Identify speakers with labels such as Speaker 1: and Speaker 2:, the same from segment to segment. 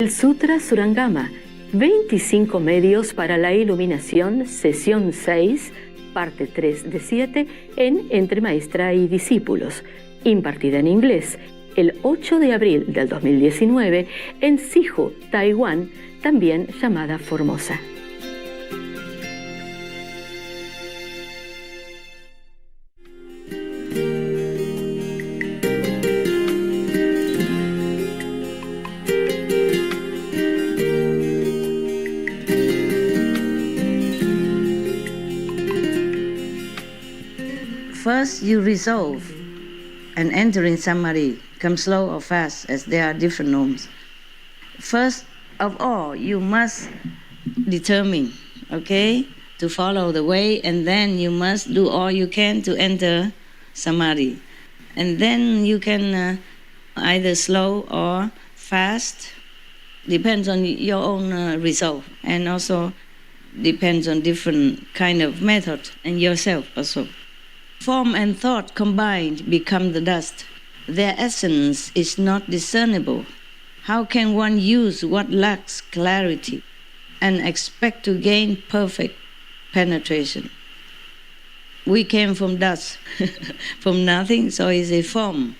Speaker 1: El Sutra Surangama, 25 medios para la iluminación, sesión 6, parte 3 de 7, en Entre Maestra y Discípulos, impartida en inglés, el 8 de abril del 2019 en Sihu, Taiwán, también llamada Formosa.
Speaker 2: First, you resolve, and entering samadhi, come slow or fast, as there are different norms. First of all, you must determine, okay, to follow the way, and then you must do all you can to enter samadhi. And then you can either slow or fast, depends on your own resolve, and also depends on different kind of method, and yourself also. Form and thought combined become the dust. Their essence is not discernible. How can one use what lacks clarity and expect to gain perfect penetration? We came from dust, from nothing, so it's a form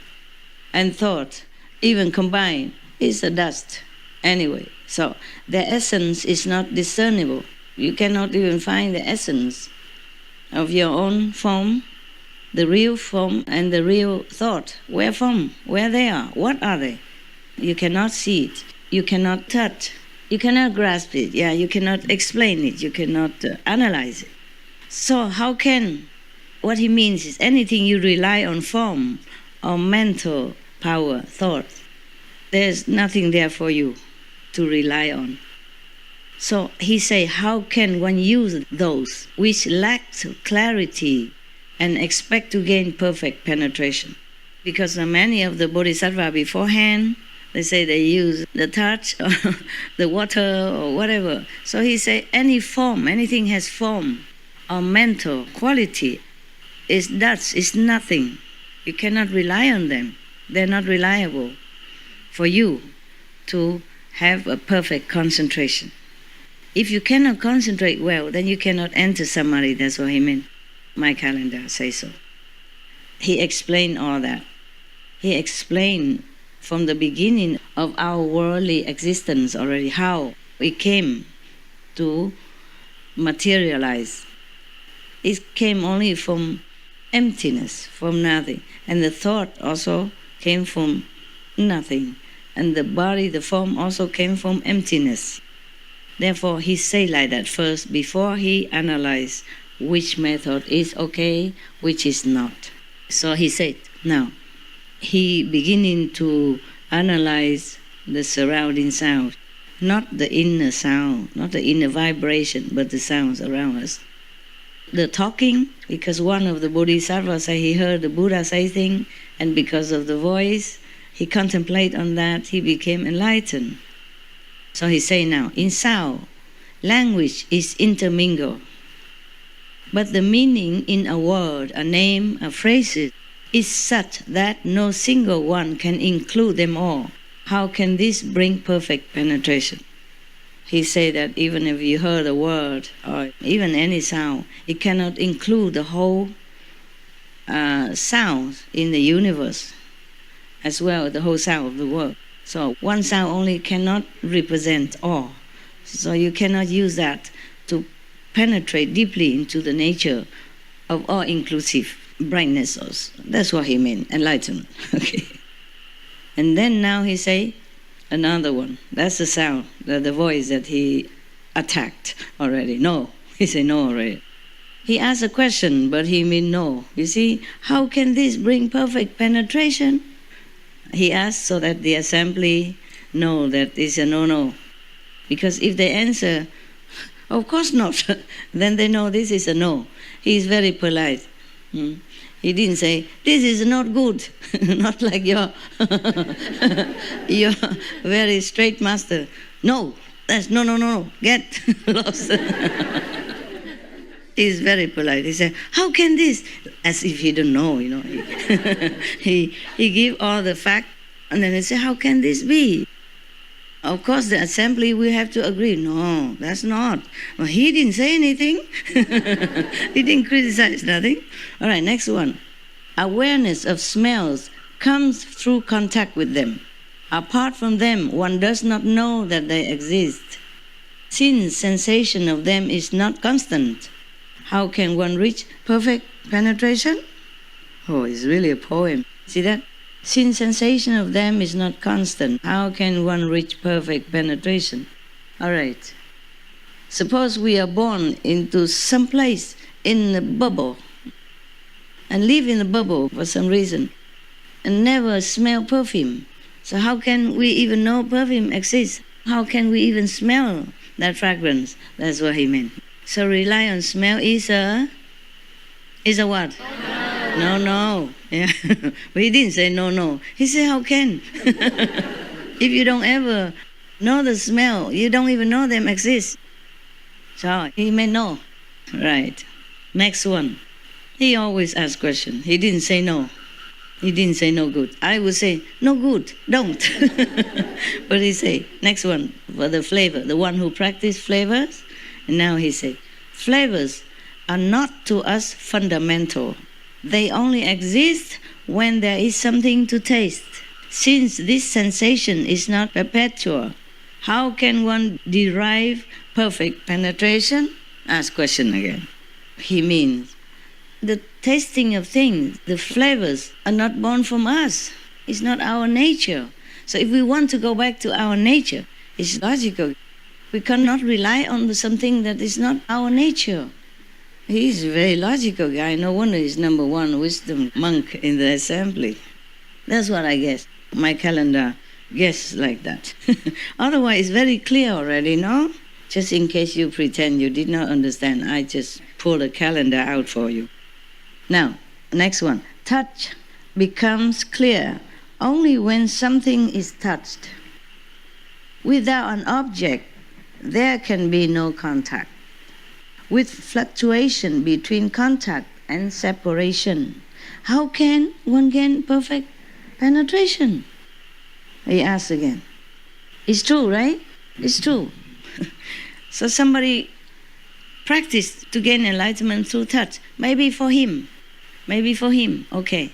Speaker 2: and thought, even combined, is a dust anyway. So their essence is not discernible. You cannot even find the essence of your own form, the real form and the real thought. Where from? Where they are? What are they? You cannot see it. You cannot touch. You cannot grasp it. Yeah, you cannot explain it. You cannot analyze it. So how can, what he means is anything you rely on form or mental power, thought, there's nothing there for you to rely on. So he say, how can one use those which lack clarity and expect to gain perfect penetration? Because many of the bodhisattva beforehand, they say they use the touch or the water or whatever. So he say any form, anything has form or mental quality is dust, is nothing. You cannot rely on them. They're not reliable for you to have a perfect concentration. If you cannot concentrate well, then you cannot enter samadhi. That's what he meant. My calendar says so. He explained all that. He explained from the beginning of our worldly existence already how we came to materialize. It came only from emptiness, from nothing. And the thought also came from nothing. And the body, the form also came from emptiness. Therefore, he said like that first before he analyzed which method is okay, which is not. So he said, now, he beginning to analyze the surrounding sound, not the inner sound, not the inner vibration, but the sounds around us. The talking, because one of the bodhisattvas said he heard the Buddha say things, and because of the voice, he contemplated on that, he became enlightened. So he say now, in sound, language is intermingled. But the meaning in a word, a name, a phrase is such that no single one can include them all. How can this bring perfect penetration? He said that even if you heard a word or even any sound, it cannot include the whole sound in the universe, as well as the whole sound of the world. So one sound only cannot represent all. So you cannot use that to penetrate deeply into the nature of all-inclusive brightness. That's what he meant, enlightenment. Okay. And then now he say another one. That's the sound, the voice that he attacked already. No, he said no already. He asked a question, but he mean no. You see, how can this bring perfect penetration? He asked so that the assembly know that it's a no-no. Because if they answer, of course not, then they know this is a no. He is very polite. He didn't say, this is not good, not like your very straight master. No, that's no, get lost. He's very polite. He said, how can this? As if he don't know, you know. He give all the fact, and then he said, how can this be? Of course, the assembly, we have to agree. No, that's not. Well, he didn't say anything. He didn't criticize nothing. All right, next one. Awareness of smells comes through contact with them. Apart from them, one does not know that they exist. Since sensation of them is not constant, how can one reach perfect penetration? Oh, it's really a poem. See that? Since sensation of them is not constant, how can one reach perfect penetration? All right. Suppose we are born into some place in a bubble and live in a bubble for some reason and never smell perfume. So how can we even know perfume exists? How can we even smell that fragrance? That's what he meant. So rely on smell is a what? No. Yeah. But he didn't say no. He said, how can? If you don't ever know the smell, you don't even know them exist. So he may know. Right. Next one. He always asks questions. He didn't say no. He didn't say no good. I would say, no good, don't. But he say, next one, for the flavor, the one who practiced flavors. And now he say, flavors are not to us fundamental. They only exist when there is something to taste. Since this sensation is not perpetual, how can one derive perfect penetration? Ask question again. He means the tasting of things, the flavors are not born from us. It's not our nature. So if we want to go back to our nature, it's logical. We cannot rely on something that is not our nature. He's a very logical guy. No wonder he's number one wisdom monk in the assembly. That's what I guess. My calendar guess like that. Otherwise, it's very clear already, no? Just in case you pretend you did not understand, I just pulled a calendar out for you. Now, next one. Touch becomes clear only when something is touched. Without an object, there can be no contact. With fluctuation between contact and separation, how can one gain perfect penetration? He asks again. It's true, right? It's true. So somebody practiced to gain enlightenment through touch. Maybe for him, okay.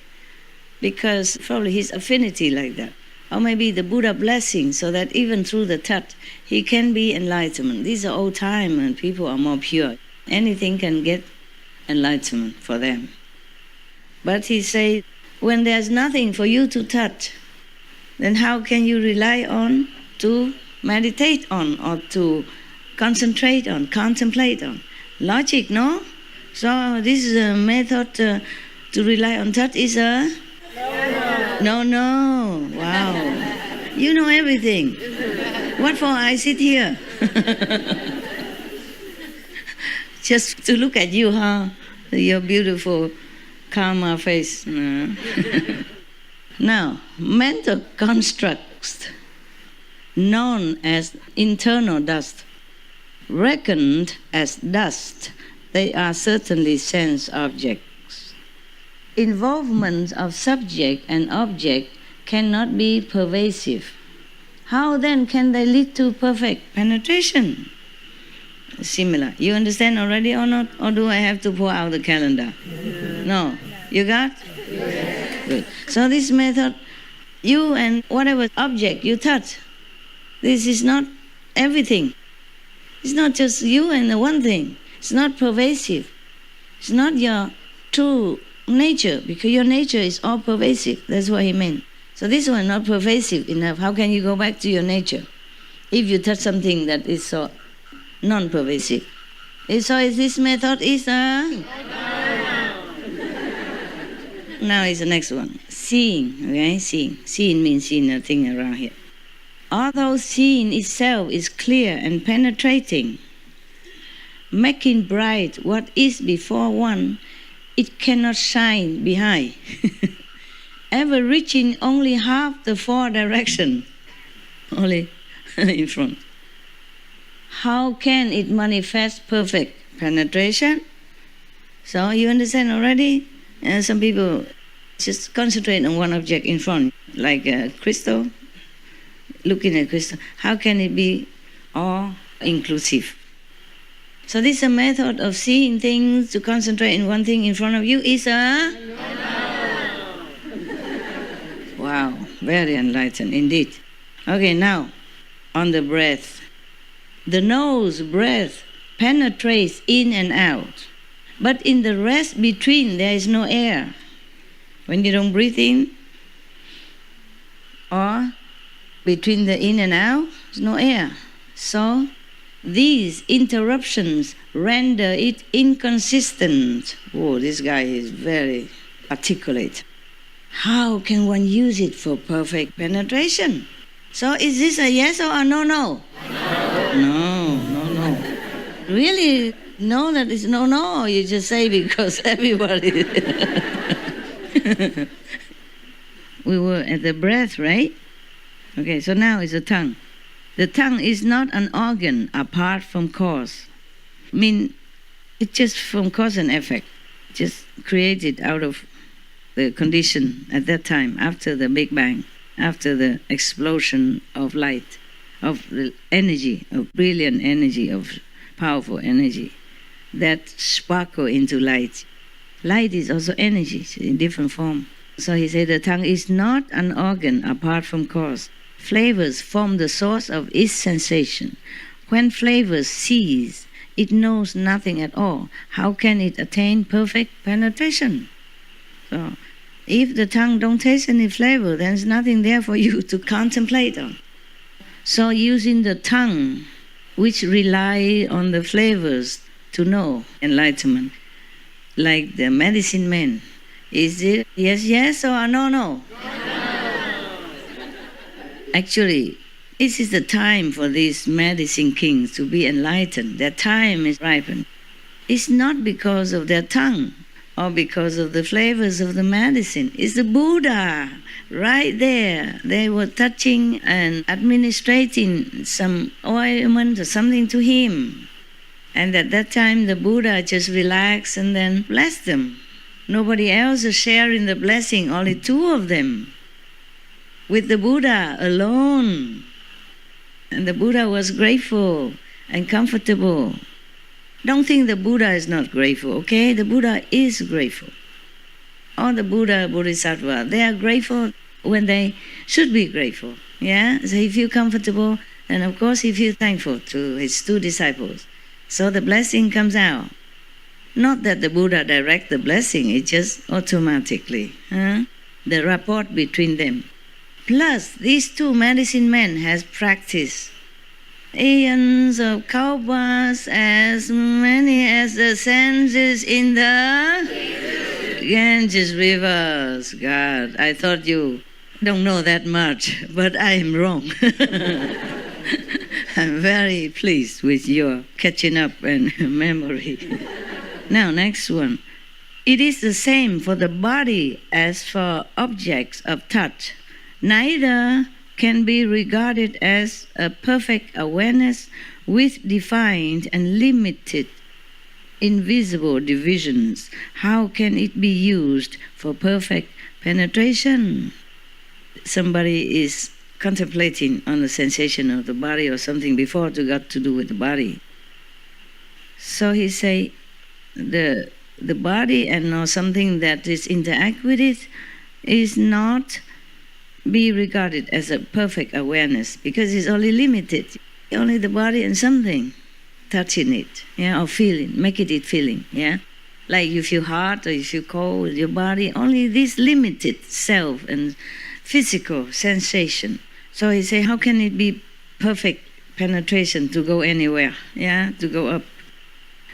Speaker 2: Because probably his affinity like that. Or maybe the Buddha blessing, so that even through the touch, he can be enlightenment. These are old time and people are more pure. Anything can get enlightenment for them. But he said, when there's nothing for you to touch, then how can you rely on to meditate on or to concentrate on, contemplate on? Logic, no? So this is a method to rely on touch is a... No. Wow. You know everything. What for I sit here? Just to look at you, huh? Your beautiful karma face. Now, mental constructs known as internal dust, reckoned as dust, they are certainly sense objects. Involvement of subject and object cannot be pervasive. How then can they lead to perfect penetration? Similar. You understand already or not? Or do I have to pull out the calendar? No. You got? Yes. Good. So this method, you and whatever object you touch, this is not everything. It's not just you and the one thing. It's not pervasive. It's not your true nature, because your nature is all pervasive. That's what he meant. So this one not pervasive enough. How can you go back to your nature if you touch something that is so non-pervasive? So is this method is now is the next one. Seeing, okay? Seeing. Seeing means seeing nothing around here. Although seeing itself is clear and penetrating, making bright what is before one, it cannot shine behind. Ever reaching only half the four direction, only in front. How can it manifest perfect penetration? So you understand already? Some people just concentrate on one object in front, like a crystal. looking at crystal, how can it be all inclusive? So this is a method of seeing things, to concentrate in one thing in front of you is a... Wow, very enlightened indeed. Okay, now, on the breath. The nose breath penetrates in and out, but in the rest between there is no air. When you don't breathe in, or between the in and out, there's no air. So these interruptions render it inconsistent. Oh, this guy is very articulate. How can one use it for perfect penetration? So is this a yes or a no? No. Really know that it's no, or you just say because everybody... We were at the breath, right? Okay, so now it's the tongue. The tongue is not an organ apart from cause. I mean, it's just from cause and effect. Just created out of the condition at that time, after the Big Bang, after the explosion of light, of the energy, of brilliant energy, of powerful energy, that sparkle into light. Light is also energy in different form. So he said the tongue is not an organ apart from cause. Flavors form the source of its sensation. When flavors cease, it knows nothing at all. How can it attain perfect penetration? So, if the tongue don't taste any flavor, then there's nothing there for you to contemplate on. So using the tongue, which rely on the flavors to know enlightenment, like the medicine man, is it yes or no? Actually, this is the time for these medicine kings to be enlightened. Their time is ripened. It's not because of their tongue or because of the flavors of the medicine. It's the Buddha right there. They were touching and administrating some ointment or something to him. And at that time, the Buddha just relaxed and then blessed them. Nobody else is sharing the blessing, only two of them, with the Buddha alone. And the Buddha was grateful and comfortable. Don't think the Buddha is not grateful, okay? The Buddha is grateful. All the Buddha, Bodhisattva, they are grateful when they should be grateful. Yeah? So he feels comfortable, and of course he feels thankful to his two disciples. So the blessing comes out. Not that the Buddha directs the blessing, it's just automatically. The rapport between them. Plus, these two medicine men has practiced eons of kalpas, as many as the senses in the Ganges rivers. God, I thought you don't know that much, but I am wrong. I'm very pleased with your catching up and memory. Now, next one. It is the same for the body as for objects of touch. Neither can be regarded as a perfect awareness with defined and limited invisible divisions. How can it be used for perfect penetration? Somebody is contemplating on the sensation of the body or something before it got to do with the body. So he say, the body and or something that is interact with it is not be regarded as a perfect awareness because it's only limited. Only the body and something touching it, yeah, or feeling, making it feeling, yeah. Like you feel hot or you feel cold with your body, only this limited self and physical sensation. So he say, how can it be perfect penetration to go anywhere, yeah, to go up?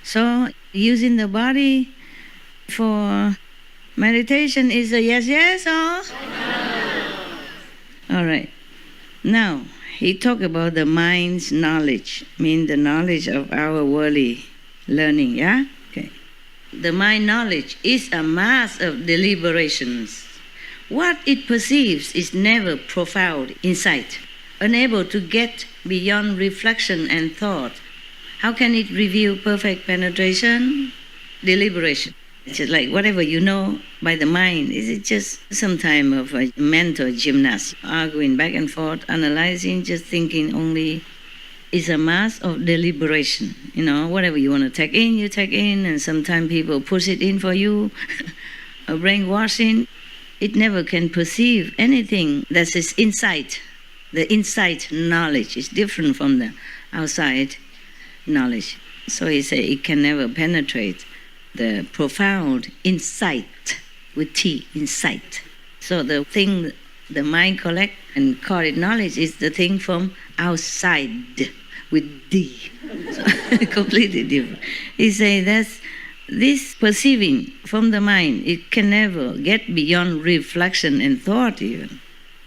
Speaker 2: So using the body for meditation is a yes or? All right. Now, he talked about the mind's knowledge, mean the knowledge of our worldly learning, yeah? Okay. The mind knowledge is a mass of deliberations. What it perceives is never profound insight, unable to get beyond reflection and thought. How can it reveal perfect penetration? Deliberation. It's just like whatever you know by the mind, is just some time of a mental gymnast, arguing back and forth, analyzing, just thinking only. Is a mass of deliberation. Whatever you want to take in, you take in, and sometimes people push it in for you, a brainwashing. It never can perceive anything that is inside. The inside knowledge is different from the outside knowledge. So he said it can never penetrate the profound insight, with T, insight. So the thing the mind collect and call it knowledge is the thing from outside, with D. So, completely different. He say that's this perceiving from the mind, it can never get beyond reflection and thought even.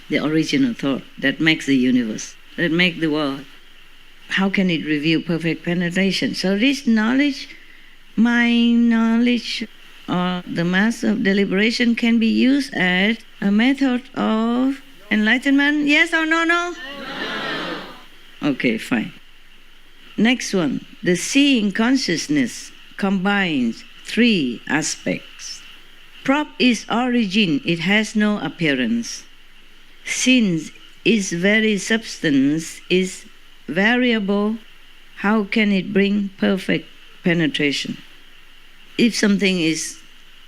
Speaker 2: The original thought that makes the universe, that makes the world. How can it reveal perfect penetration? So this knowledge, mind knowledge, or the mass of deliberation can be used as a method of enlightenment? Yes or no? No. Okay, fine. Next one, the seeing consciousness combines three aspects. Prop is origin, it has no appearance. Since its very substance is variable, how can it bring perfect penetration? If something is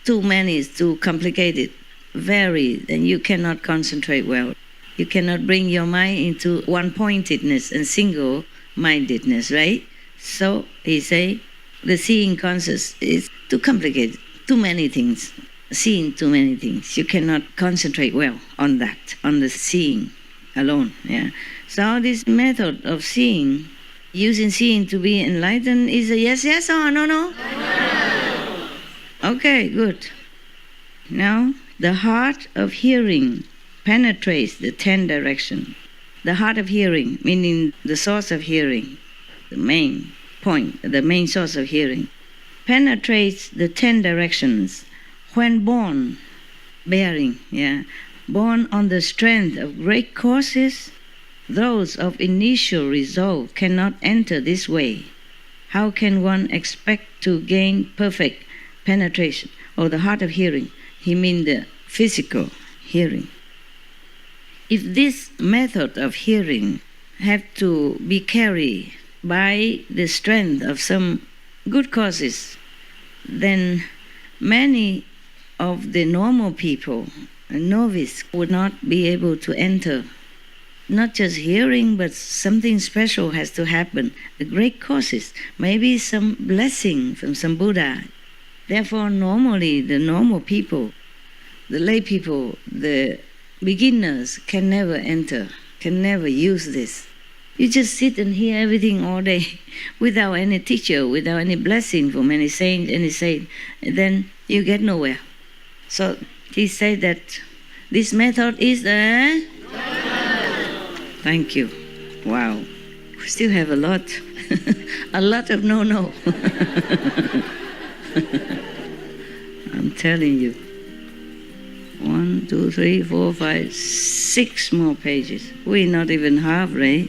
Speaker 2: too many, is too complicated, vary, then you cannot concentrate well. You cannot bring your mind into one-pointedness and single-mindedness, right? So he say, the seeing conscious is too complicated, too many things, seeing too many things. You cannot concentrate well on that, on the seeing alone. Yeah. So this method of seeing, using seeing to be enlightened, is a yes or no? No. Okay, good. Now, the heart of hearing penetrates the 10 directions. The heart of hearing, meaning the source of hearing, the main point, the main source of hearing, penetrates the 10 directions when born, born on the strength of great causes. Those of initial resolve cannot enter this way. How can one expect to gain perfect penetration? Or the heart of hearing, he means the physical hearing. If this method of hearing have to be carried by the strength of some good causes, then many of the normal people, a novice, would not be able to enter. Not just hearing, but something special has to happen. The great causes, maybe some blessing from some Buddha. Therefore, normally, the normal people, the lay people, the beginners can never enter, can never use this. You just sit and hear everything all day without any teacher, without any blessing from any saint, then you get nowhere. So he said that this method is a... Thank you. Wow. We still have a lot. A lot of no. I'm telling you. 1, 2, 3, 4, 5, 6 more pages. We're not even halfway.